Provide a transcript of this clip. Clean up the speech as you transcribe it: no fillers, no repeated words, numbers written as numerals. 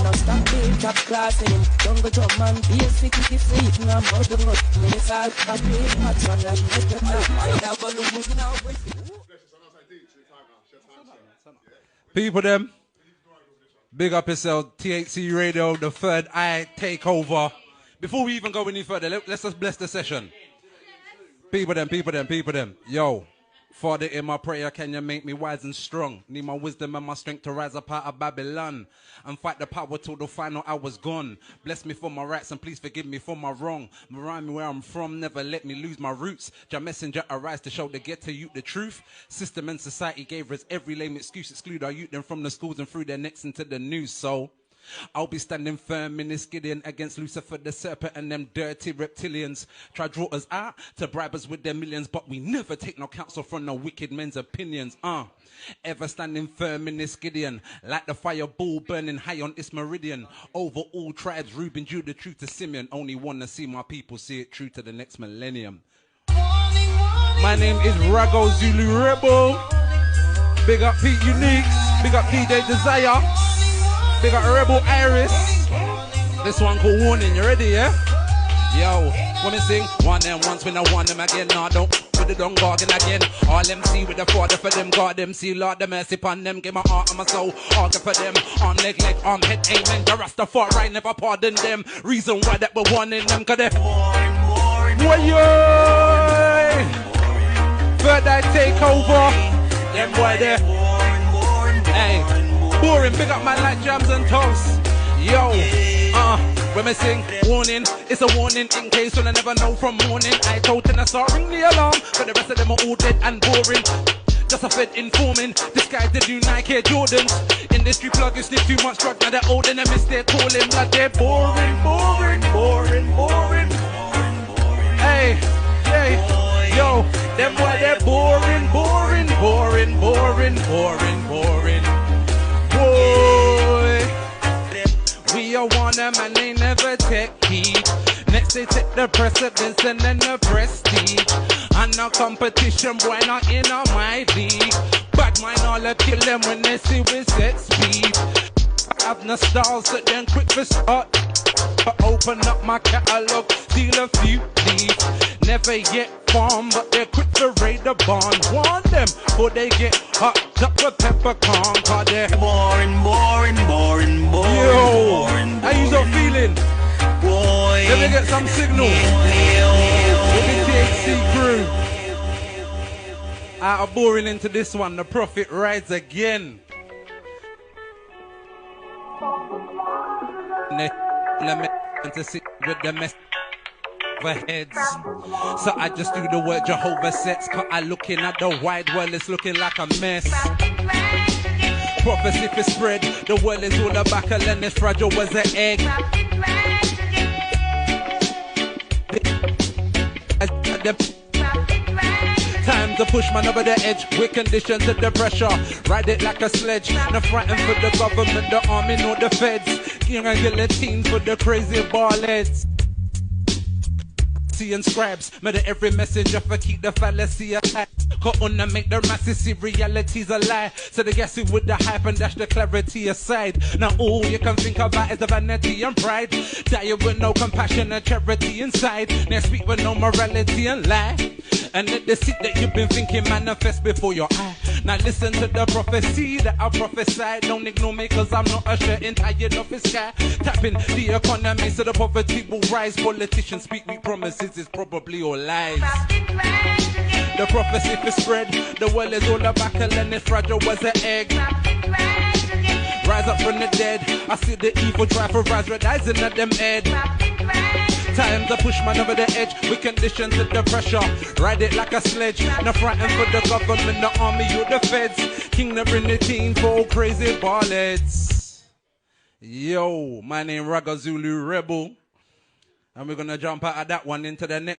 no stop being top class in him. Jungle drum man, basic if you see it, I'm out of road. It's all a big match on that. People them, big up yourself, THC Radio, the third eye takeover. Before we even go any further, let's just bless the session. People them. Yo, Father, in my prayer, can you make me wise and strong? Need my wisdom and my strength to rise up out of Babylon and fight the power till the final hour's gone. Bless me for my rights and please forgive me for my wrong. Remind me where I'm from, never let me lose my roots. Jah messenger arise to show the ghetto youth the truth. System and society gave us every lame excuse, exclude our youth them from the schools and threw their necks into the news. So I'll be standing firm in this Gideon against Lucifer the serpent and them dirty reptilians. Try draw us out to bribe us with their millions, but we never take no counsel from no wicked men's opinions. Ever standing firm in this Gideon, like the fireball burning high on its meridian. Over all tribes, Reuben, Judah, true to Simeon. Only want to see my people see it true to the next millennium. My name is Rago Zulu Rebel. Big up Pete Uniques. Big up DJ Desire. Big up Rebel Iris. This one called Warning. You ready, yeah? Yo, wanna sing? Want them once when I want them again. Nah, don't put it on bargain again. All them see with the Father for them. God them see, Lord the mercy upon them. Give my heart and my soul, argue for them. Arm, leg, arm, head, amen. The Rastafari never pardon them. Reason why that we're warning them. Cause they're boy, third eye take over. Them boy there. Hey, boring, big up man like jams and toast. Yo, when I sing warning, it's a warning in case you'll never know from morning. I told them I start ring the alarm, but the rest of them are all dead and boring. Just a fed informing, this guy's the new Nike Jordans. Industry plug, you sniff too much drug, now they're old and they miss their calling. But they're boring. Hey, yo, them boy they're boring. Boy, we are one them and they never take heed. Next they take the precedence and then the prestige. And no competition, boy, not in my league. Bad mind all I kill them when they see we set speed. I have no style, so then quick for start. Open up my catalog, steal a few leaves. Never yet farm, but they're quick to raid the barn. Warn them, before they get hot up with peppercorn. Cause they're boring. Yo, how you so feeling? Boy, let me get some signal. Let me THC crew. Out of boring into this one, the prophet rides again. To sit with the mess heads. So I just do the word Jehovah sets. Cause I looking at the wide world, it's looking like a mess. Prophecy for spread, the world is all a backle and it's fragile as an egg. Time to push man over the edge. We're conditioned to the pressure. Ride it like a sledge. Not frightened for the government, the army, nor the feds. King and guillotine for the crazy ballheads. And scribes, murder every messenger for keep the fallacy alive. Cut on to make the masses see reality's a lie. So they guess it with the hype and dash the clarity aside. Now all you can think about is the vanity and pride. Die with no compassion and charity inside. Now speak with no morality and lie. And let the seed that you've been thinking manifest before your eye. Now listen to the prophecy that I prophesied. Don't ignore me cause I'm not usher tired of the sky. Tapping the economy so the poverty will rise. Politicians speak weak promises, it's probably all lies. The prophecy for spread, the world is all a battle and it's fragile as an egg. Rise up from the dead, I see the evil drive for rise, red eyes in them head. Time to push man over the edge, we conditioned to the pressure. Ride it like a sledge, not frightened for the government, the army, or the feds. King to bring the team for all crazy ballets. Yo, my name Raga Zulu Rebel. And we're gonna jump out of that one into the next.